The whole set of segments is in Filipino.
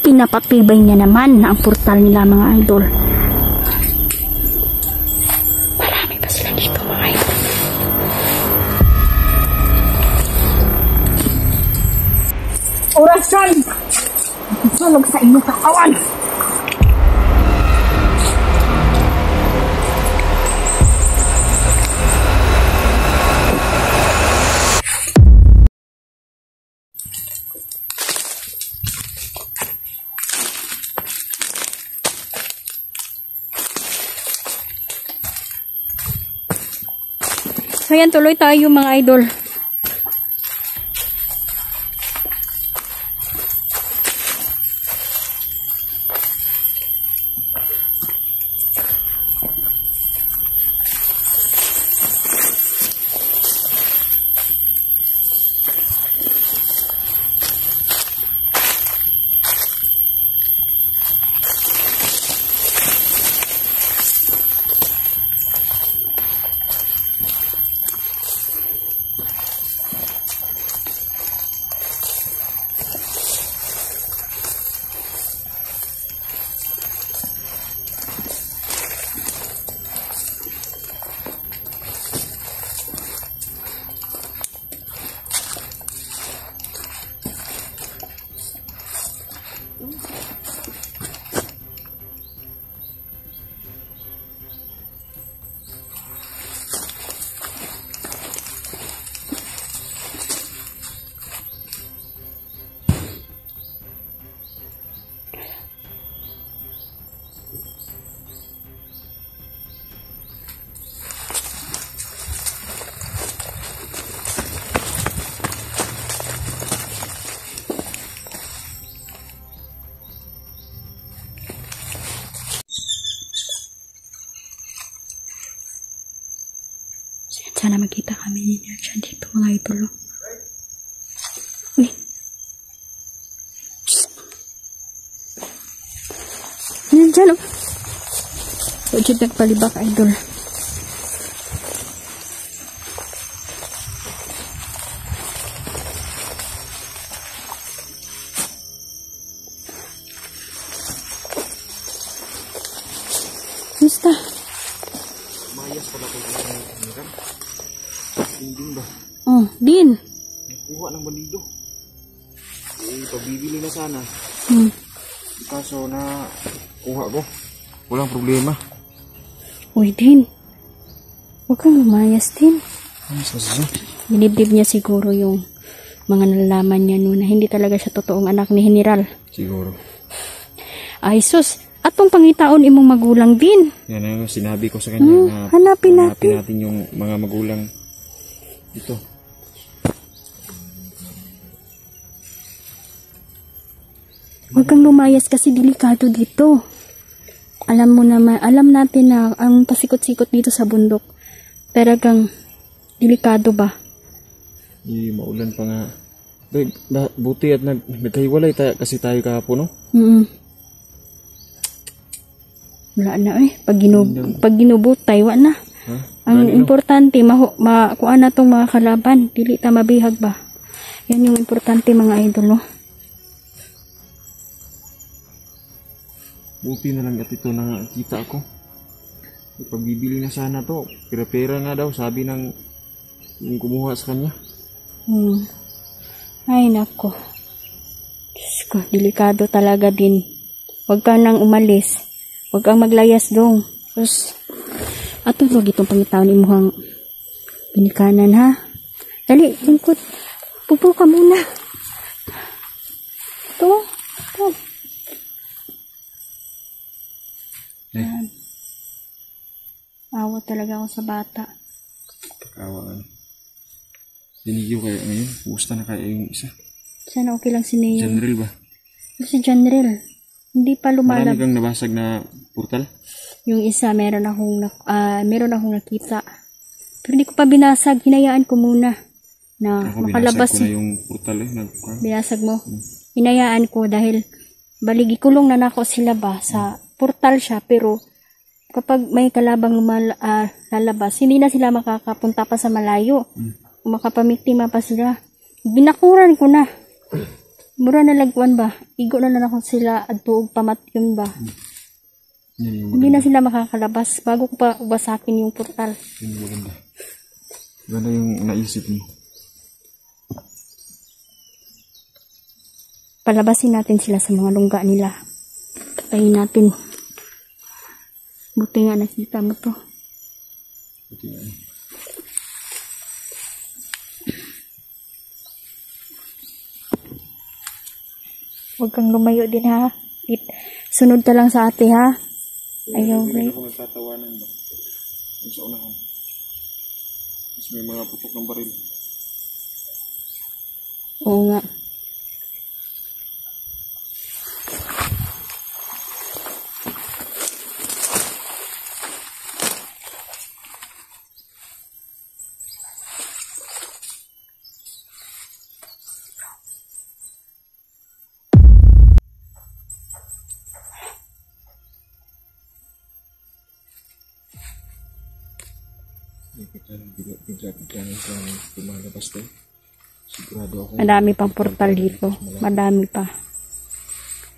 Pinapatibay niya naman na ang portal nila, mga idol. Marami pa sila dito, mga idol. Orasan! Sunog sa inyong katawan! So yan, tuloy tayo mga idol. Sana magkita kami ninyo dyan dito, mga idol. Uy. Yan dyan, oh. So, dyan nagpalibak, idol. Basta. Mayas pala ko yung din ba? Oh, din. Kuha ng bandido. Pabibili na sana. Kaso na kuha ko. Walang problema. Uy, din. Huwag kang lumayas, din. Ano sa Binibdib niya siguro yung mga nalalaman niya noon na hindi talaga siya totoong anak ni General. Siguro. Ay, sus. Atong pangitaon imong magulang din. Yan ang sinabi ko sa kanya na hanapin natin yung mga magulang ito. Huwag kang lumayas kasi delikado dito. Alam mo naman, alam natin na ang pasikot-sikot dito sa bundok. Talagang delikado ba? Maulan pa nga. Buti at nagkahiwalay kasi tayo kahapon, no? Wala na eh. Pag ginubutay, wala na. Huh? Ang importante, makuha na itong mga kalaban. Dili ta mabihag ba? Yan yung importante, mga idol, no? Buti na lang at ito nakakita ako. Pagbibili na sana to. Pera-pera nga daw, sabi ng yung kumuha sa kanya. Ay, nako. Diyos ko, delikado talaga din. Huwag ka nang umalis. Huwag kang maglayas dong. Tapos, ato wag itong pangitaon imuhang binikanan, ha? Dali, lingkod. Pupo ka muna. Ito. Yan. Awa talaga ako sa bata. Awa. Dinigyo kayo ngayon. Pusta na kayo yung isa. Sana okay lang si Neo. General ba? Si General. Hindi pa lumalab. Marami kang nabasag na portal? Yung isa, meron akong nakita. Pero hindi ko pa binasag. Hinayaan ko muna na ako, makalabas. binasag ko na yung portal eh. Binasag mo? Hinayaan ko dahil baligi kulong na nako sila ba sa portal siya, pero kapag may kalabang lalabas, hindi na sila makakapunta pa sa malayo. Makapamiktima pa sila. Binakuran ko na. Mura na lagwan ba? Igo na lang ako sila at tuog pamatyon ba? Yan yung Hindi na sila makakalabas bago ko pa basakin yung portal. Yan yung maganda. Ganda yung naisip mo. Palabasin natin sila sa mga lungga nila. Patayin natin. Buti nga nakita mo to. Buti nga. Huwag kang lumayo din ha. Sunod ka lang sa ate ha. Ayaw Hindi right. ako nagtatawanan ba? Yung sa unahan. Tapos may mga putok ng baril. Oo nga. Bigla-bigla na silang lumalabas to. Sigurado ako. Madami pang portal dito. Madami pa.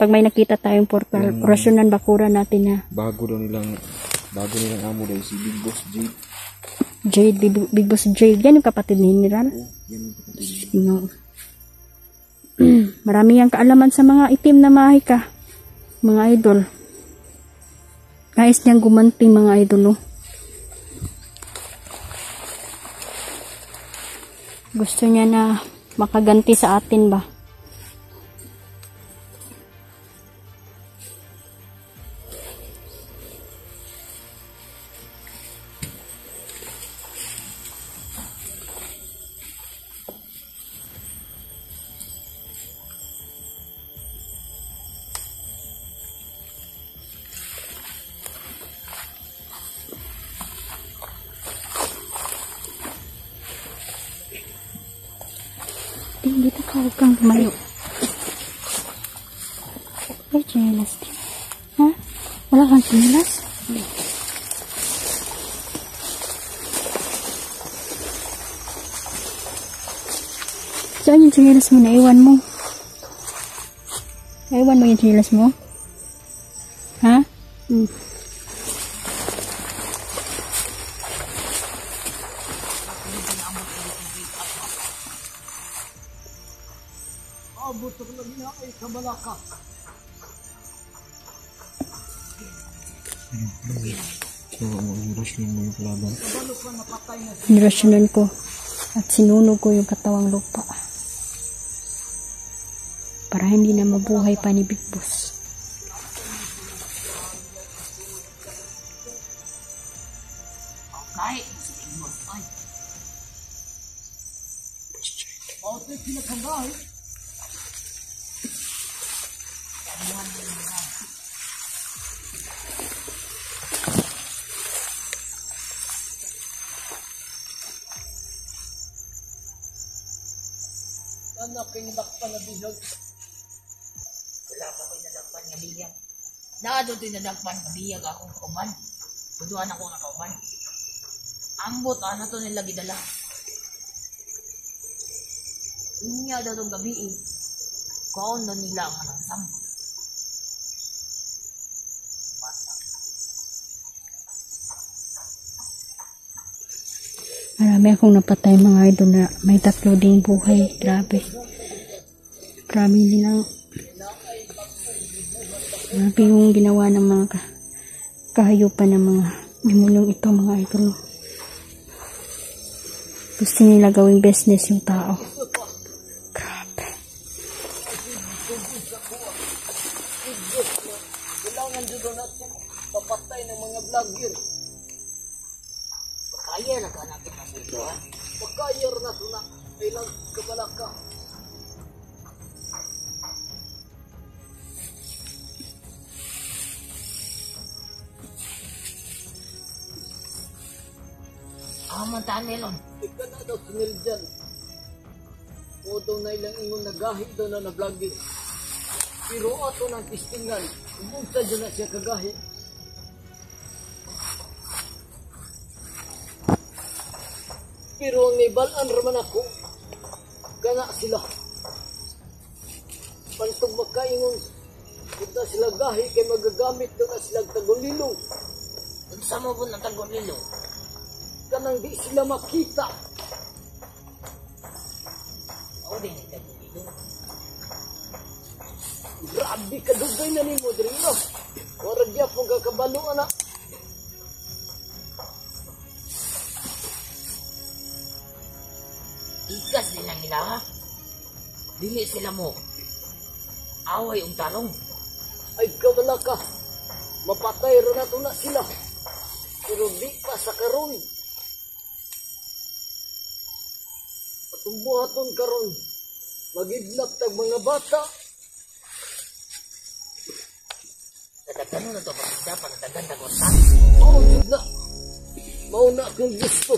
Pag may nakita tayong portal, orasyonan bakuran natin ha. Bago nilang amo dahil si Big Boss Jade. Jade, Big Boss Jade. Yan yung kapatid ni General. Oh, yan yung kapatid. No. Marami yang kaalaman sa mga itim na mahika. Mga idol. Nais niyang gumanti mga idol, no? Gusto niya na makaganti sa atin ba? Dito ka, huwag kang lumayo. Ay, chinelas din. Ha? Wala kang chinelas? Saan yung chinelas mo? Naiwan mo? Naiwan mo yung chinelas mo? Ha? So, nirasyonan mo yung kalaban. Nirasyonan ko at sinunog ko yung katawang lupa para hindi na mabuhay pa ni Big Boss. Anak, kinidakpan na bihag. Wala pa ko'y nadakpan nga bihag. Nado to'y nadakpan nga bihag akong kauman. Buduan ako nga kauman. Ambot, ano to nila gidala. Inya daw itong gabi eh. Kaon na nila ang anang sambo. Marami akong napatay mga idol na may 3 ding buhay. Grabe. Grabe nilang grabe yung ginawa ng mga kahayupan ng mga demonyong ito mga idol. Gusto nila gawing business yung tao. Grabe. Kailangan dito natin papatay ng mga vlogger. Kaya na ka natin ang ito ha. Pagkaya na ito na ilang kabalaka. Aman nilon. Ika na daw sinil dyan. O daw na ilang ingon nagahit daw na vlogger. Pero ato ng tistingan. Umunta dyan na siya kagahit. Pero ang ibalan raman ako, gana sila. pantog makaingon. Kita sila gahi kay magagamit doon na silang tagulilong. Unsa mo po ng tagulilo? Kanang di sila makita. Ako din yung tagulilo. Grabe kadugay na ni mo, Drino. Warag yapong kakabalo, anak. Ikas din ang nila ha. Dili sila mo. Away og talong. Ay kawala ka. Mapatay ro na to na sila. Pero di pa sa karon. Patumbuhaton karon. Magidlap tag mga bata. Nadagano na to pagkita pag nagaganda ko sa. Oh, jud na. Mauna akong gusto.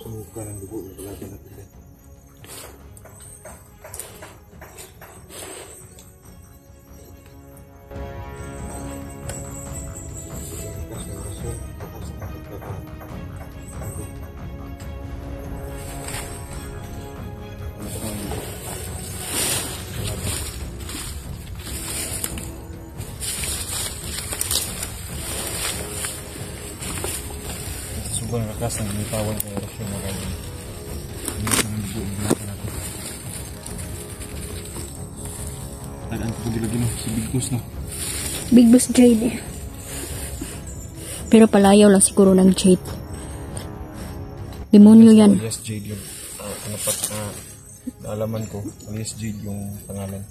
Sumuka ng dugo yung talaga natin. Sobrang lakas ng lipawan ng erupsyon na kaya hindi ko nang buong natin. Tagaan ko dilagin no, si Big Boss no. Big Boss Jade. Pero palayaw lang siguro ng Jade. Demonyo yan. Alias Jade yung naalaman ko. Alias Jade yung pangalan.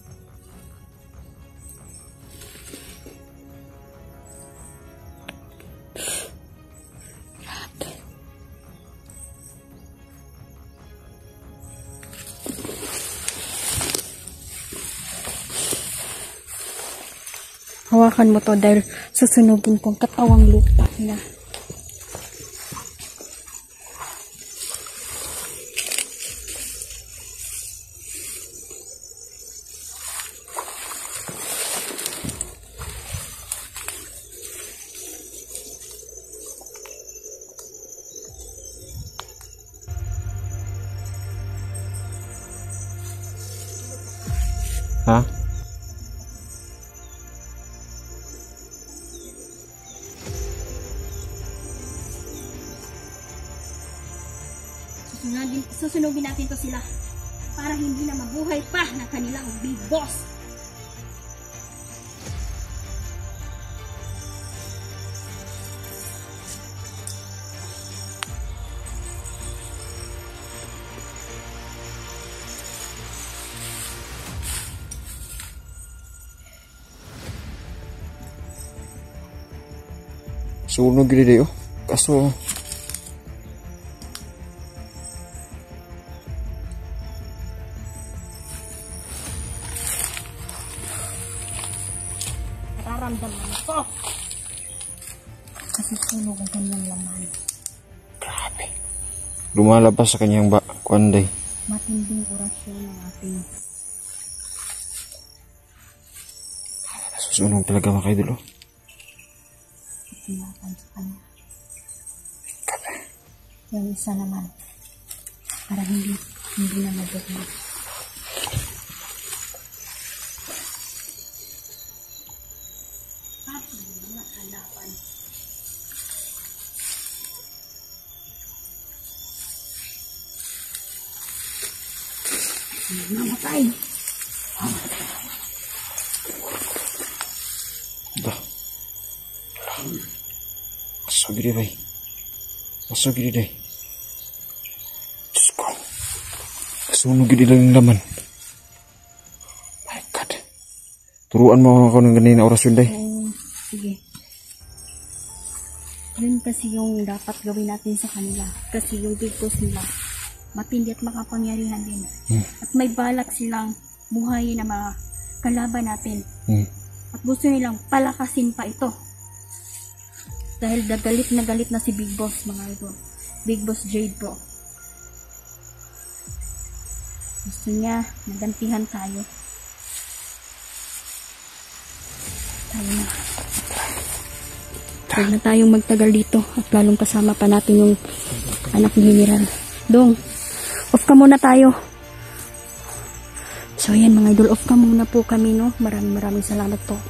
Hawakan mo to dahil susunugin kong katawang lupa na. Ha? Susunugin natin to sila para hindi na mabuhay pa na kanilang Big Boss. Sunog gini oh. Kaso Nararamdaman ko kasi sunog ang kanyang laman. grabe. Lumalabas sa kanyang kuanday. Matinding orasyon ng ating Susunog talaga mga kaidol oh. tinatan sa kanya. Yung isa naman para hindi na magdagdag. Namatay. Dah. Masuk gini bay. Masuk gini deh. Diyos ko. Sunog gini lang yung laman. My God. Turuan mo ako ng ganina orasyon day. Sige. Yun kasi yung dapat gawin natin sa kanila. Kasi yung Big Boss nila matindi at makapangyarihan din. At may balak silang buhay na mga kalaban natin. At gusto nilang palakasin pa ito. Dahil galit na si Big Boss, mga idol. Big Boss Jade po. Gusto niya nagantihan tayo. Tayo na. Huwag na tayong magtagal dito at lalong kasama pa natin yung anak ni General. Dong, off ka muna tayo. So ayan mga idol, off ka muna po kami, no? Maraming salamat po.